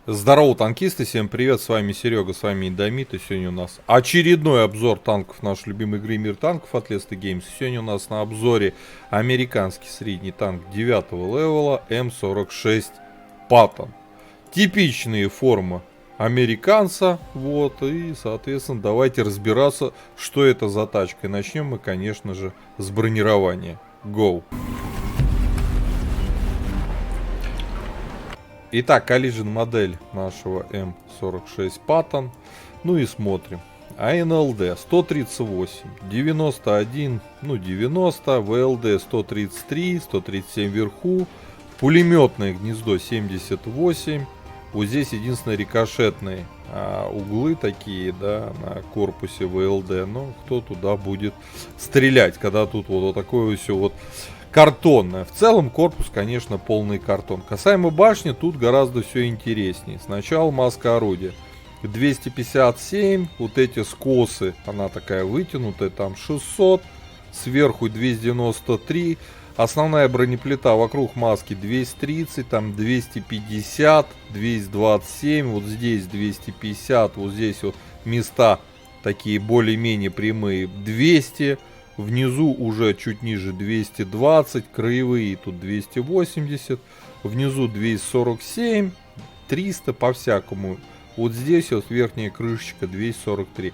Здорово, танкисты, всем привет, с вами Серега, с вами Индомит, и сегодня у нас очередной обзор танков нашей любимой игры Мир танков от Lesta Games. Сегодня у нас на обзоре американский средний танк 9 левела М46 Patton. Типичные формы американца, вот, и, соответственно, давайте разбираться, что это за тачка. И начнем мы, конечно же, с бронирования. Go! Итак, Collision модель нашего М46 Patton. Ну и смотрим. АНЛД 138, 91, 90, ВЛД 133, 137 вверху, пулеметное гнездо 78. Вот здесь единственное рикошетные углы такие, да, на корпусе ВЛД. Но кто туда будет стрелять, когда тут вот такое все вот картонная. В целом корпус, конечно, полный картон. Касаемо башни, тут гораздо все интереснее. Сначала маска орудия. 257, вот эти скосы, она такая вытянутая, там 600, сверху 293. Основная бронеплита вокруг маски 230, там 250, 227, вот здесь 250, вот здесь вот места такие более-менее прямые 200. Внизу уже чуть ниже 220, краевые тут 280, внизу 247, 300 по-всякому. Вот здесь вот верхняя крышечка 243.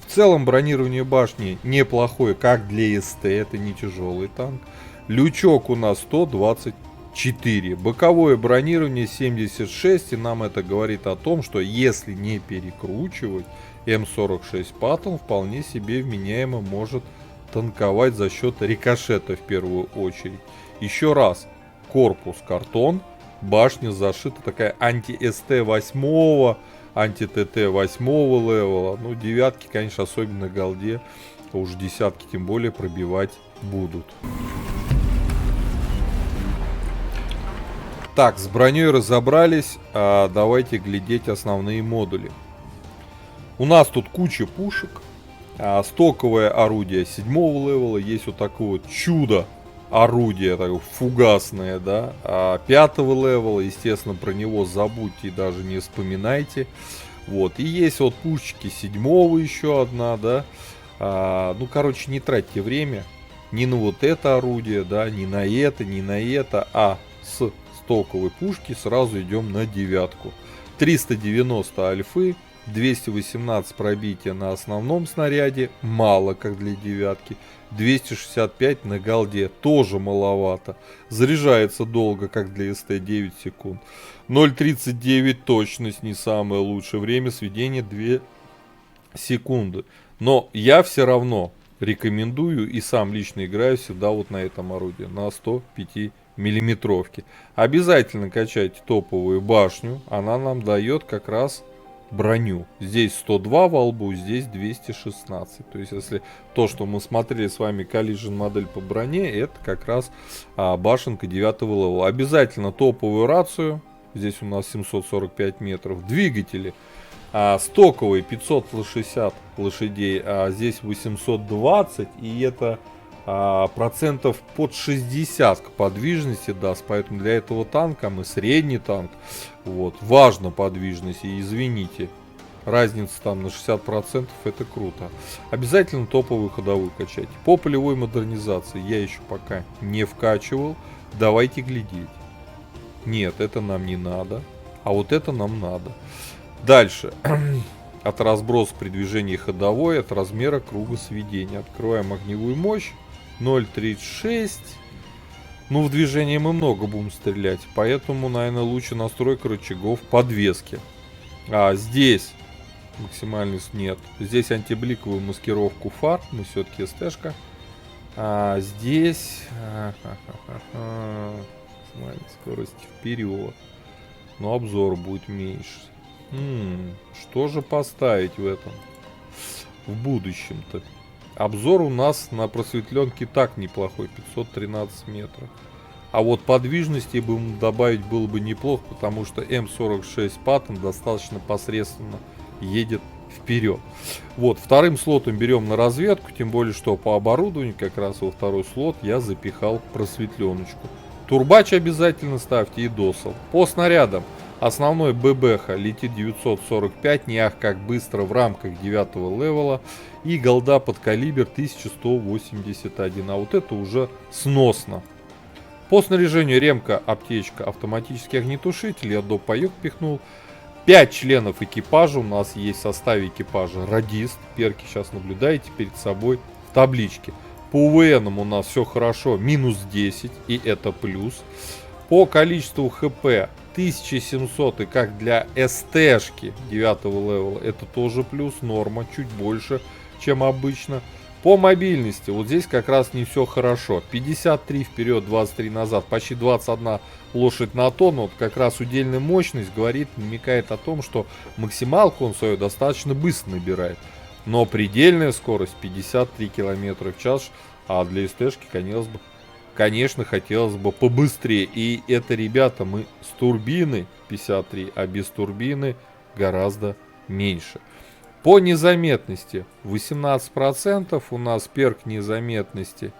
В целом бронирование башни неплохое, как для СТ, это не тяжелый танк. Лючок у нас 124, боковое бронирование 76, и нам это говорит о том, что если не перекручивать, М46 Patton вполне себе вменяемо может танковать за счет рикошета в первую очередь. Еще раз, корпус картон, башня зашита такая анти-СТ 8, анти-ТТ 8 левела. Ну, девятки, конечно, особенно голде, а уж десятки тем более пробивать будут. Так, с броней разобрались, давайте глядеть основные модули. У нас тут куча пушек. Стоковое орудие 7 левела, есть вот такое вот чудо орудие, такое фугасное, да, 5 левела, естественно, про него забудьте и даже не вспоминайте. Вот, и есть вот пушечки 7 еще одна, да, ну, короче, не тратьте время ни на вот это орудие, да, ни на это, а с стоковой пушки сразу идем на девятку. 390 альфы, 218 пробития на основном снаряде, мало как для девятки. 265 на голде, тоже маловато. Заряжается долго, как для СТ, 9 секунд. 0.39 точность, не самое лучшее. Время сведения 2 секунды. Но я все равно рекомендую и сам лично играю всегда вот на этом орудии, на 105 миллиметровке. Обязательно качайте топовую башню, она нам дает как раз броню. Здесь 102 во лбу, здесь 216. То есть, если то, что мы смотрели с вами Collision модель по броне, это как раз башенка 9 левела. Обязательно топовую рацию. Здесь у нас 745 метров. Двигатели. Стоковые 560 лошадей, а здесь 820. И это процентов под 60 к подвижности даст, поэтому для этого танка, мы средний танк, вот, важна подвижность, и извините, разница там на 60%, это круто. Обязательно топовую ходовую качайте. По полевой модернизации я еще пока не вкачивал, давайте глядеть. Нет, это нам не надо, а вот это нам надо. Дальше. От разброса при движении ходовой, от размера круга сведения. Открываем огневую мощь. 0.36. Ну, в движении мы много будем стрелять, поэтому, наверное, лучше настройка рычагов подвески. Здесь максимальный нет. Здесь антибликовую маскировку фар, мы все-таки СТшка. Здесь скорость вперед. Но обзор будет меньше. Что же поставить в этом? В будущем-то. Обзор у нас на просветленке так неплохой, 513 метров. А вот подвижности бы добавить было бы неплохо, потому что М46 Patton достаточно посредственно едет вперед. Вот, вторым слотом берем на разведку, тем более, что по оборудованию как раз во второй слот я запихал просветленочку. Турбач обязательно ставьте и досал. По снарядам Основной ББХ летит 945, не ах как быстро в рамках 9 левела. И голда под калибр 1181, а вот это уже сносно. По снаряжению ремка, аптечка, автоматический огнетушитель, я до паёк пихнул. 5 членов экипажа у нас есть в составе экипажа. Радист, перки сейчас наблюдаете перед собой в табличке. По УВНам у нас все хорошо, минус 10, и это плюс. По количеству ХП 1700, и как для СТшки 9 левела, это тоже плюс, норма, чуть больше, чем обычно. По мобильности, вот здесь как раз не все хорошо. 53 вперед, 23 назад, почти 21 лошадь на тонну. Вот как раз удельная мощность говорит, намекает о том, что максималку он свою достаточно быстро набирает. Но предельная скорость 53 км в час, а для СТшки, конечно, хотелось бы побыстрее. И это, ребята, мы с турбины 53, а без турбины гораздо меньше. По незаметности 18% у нас перк незаметности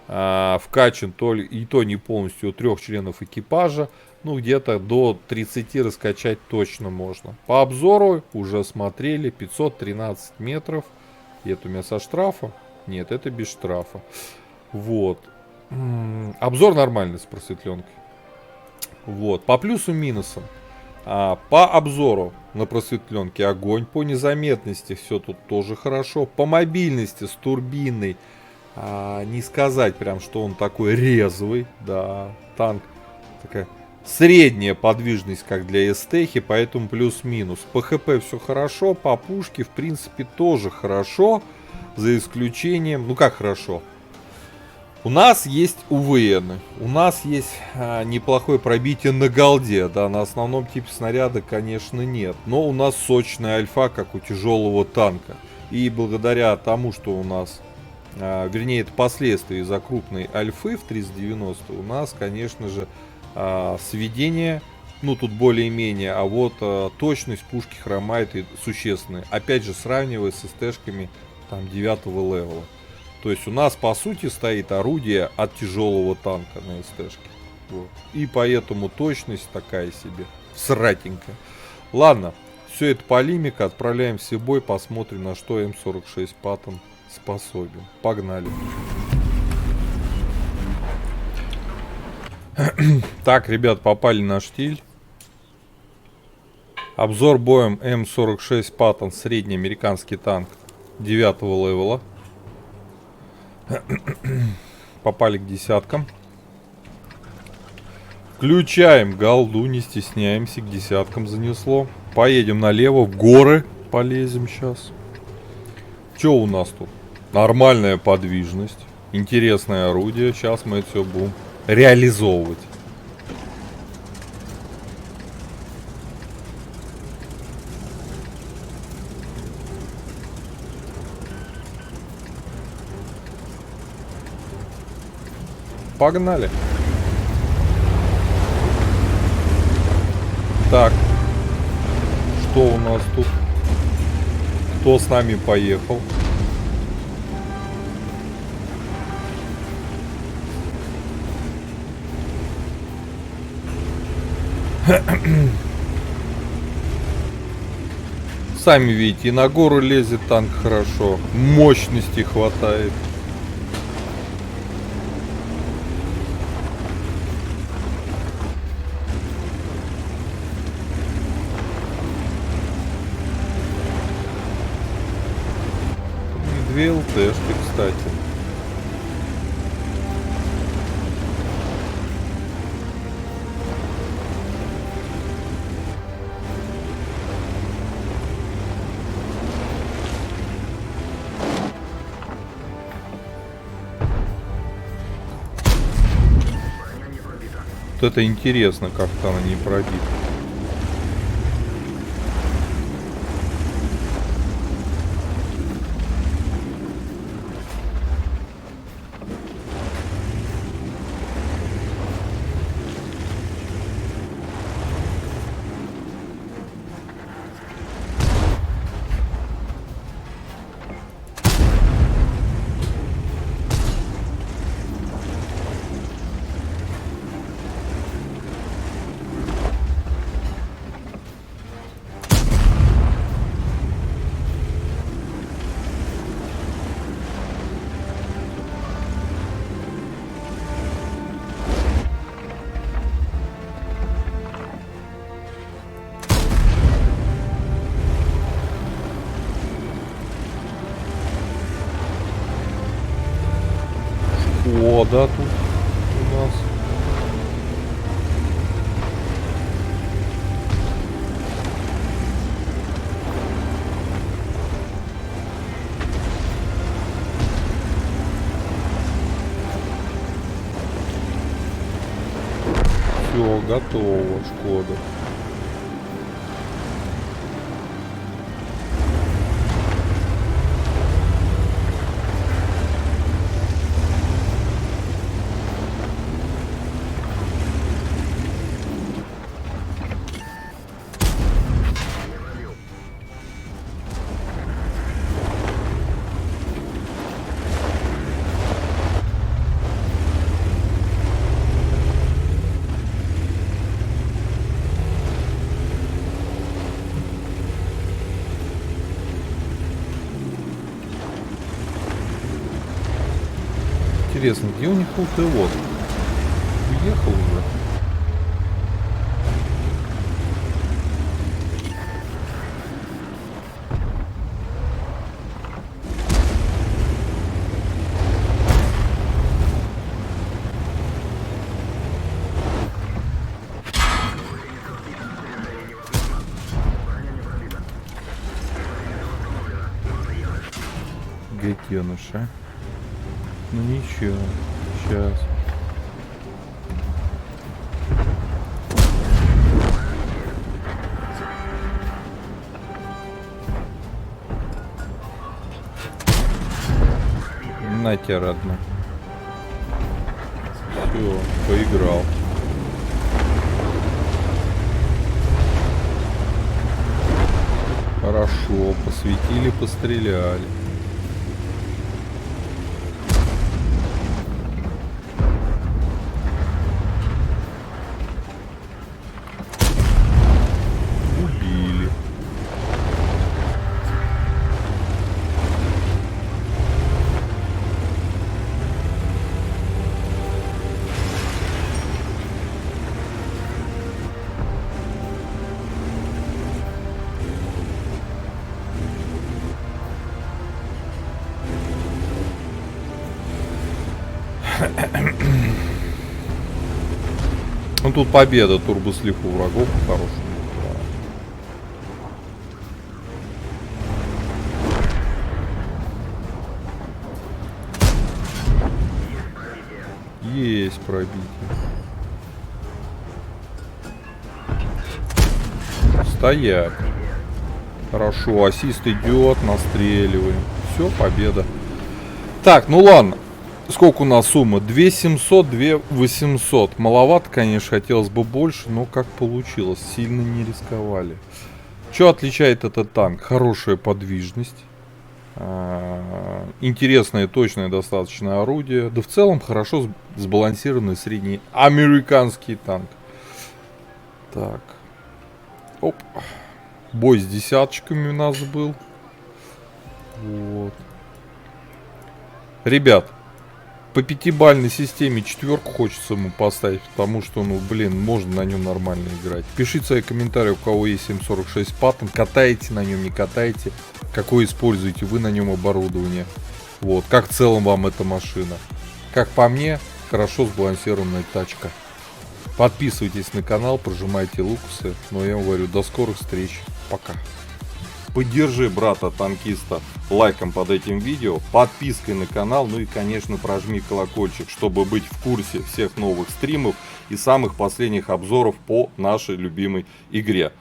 вкачан и то не полностью у 3 членов экипажа. Ну, где-то до 30 раскачать точно можно. По обзору уже смотрели 513 метров. И это у меня со штрафа? Нет, это без штрафа. Вот. Обзор нормальный с просветленкой. Вот. По плюсу-минусам. По обзору на просветленке огонь. По незаметности все тут тоже хорошо. По мобильности с турбиной не сказать прям, что он такой резвый. Да, танк такая средняя подвижность, как для эстехи, поэтому плюс-минус. По ХП все хорошо, по пушке в принципе тоже хорошо. За исключением, ну как хорошо. У нас есть УВН, у нас есть неплохое пробитие на голде, да, на основном типе снаряда, конечно, нет. Но у нас сочная альфа, как у тяжелого танка. И благодаря тому, что у нас, вернее, это последствия из-за крупной альфы в 390, у нас, конечно же, сведение, ну, тут более-менее, а вот точность пушки хромает и существенная. Опять же, сравнивая с СТшками там 9 левела. То есть у нас по сути стоит орудие от тяжелого танка на СТшке. Вот. И поэтому точность такая себе, сратенькая. Ладно, все это полемика, отправляемся в бой, посмотрим, на что М46 Паттон способен. Погнали. Так, ребят, попали на штиль. Обзор боем М46 Паттон, средний американский танк 9 левела. Попали к десяткам. Включаем голду, не стесняемся, к десяткам занесло. Поедем налево, в горы полезем сейчас. Что у нас тут? Нормальная подвижность, интересное орудие. Сейчас мы это все будем реализовывать. Погнали. Так. Что у нас тут? Кто с нами поехал? Сами видите, и на гору лезет танк хорошо. Мощности хватает. Две ЛТшки, кстати. Вот это интересно, как-то она не пробита. Шкода тут у нас. Все, готово, Шкода. Интересно, где у них ЛТО? Уехал уже. Гаденыш, а? Ну ничего, сейчас. На тебя, родной. Все, поиграл. Хорошо, посветили, постреляли. Убили. Ну тут победа, турбослив у врагов хороший. Есть пробитие. Стоять. Хорошо, ассист идет, настреливаем. Все, победа. Так, ну ладно. Сколько у нас сумма? 2700, 2800. Маловато, конечно, хотелось бы больше, но как получилось. Сильно не рисковали. Что отличает этот танк? Хорошая подвижность. Интересное и точное достаточно орудие. Да в целом хорошо сбалансированный средний американский танк. Так. Оп. Бой с десяточками у нас был. Вот. Ребят. По 5-бальной системе 4 хочется ему поставить, потому что, ну, блин, можно на нем нормально играть. Пишите свои комментарии, у кого есть 746 паттон, катаете на нем, не катаете, какое используете вы на нем оборудование. Вот, как в целом вам эта машина. Как по мне, хорошо сбалансированная тачка. Подписывайтесь на канал, прожимайте лукасы. Но я вам говорю, до скорых встреч, пока. Поддержи брата-танкиста лайком под этим видео, подпиской на канал, ну и, конечно, прожми колокольчик, чтобы быть в курсе всех новых стримов и самых последних обзоров по нашей любимой игре.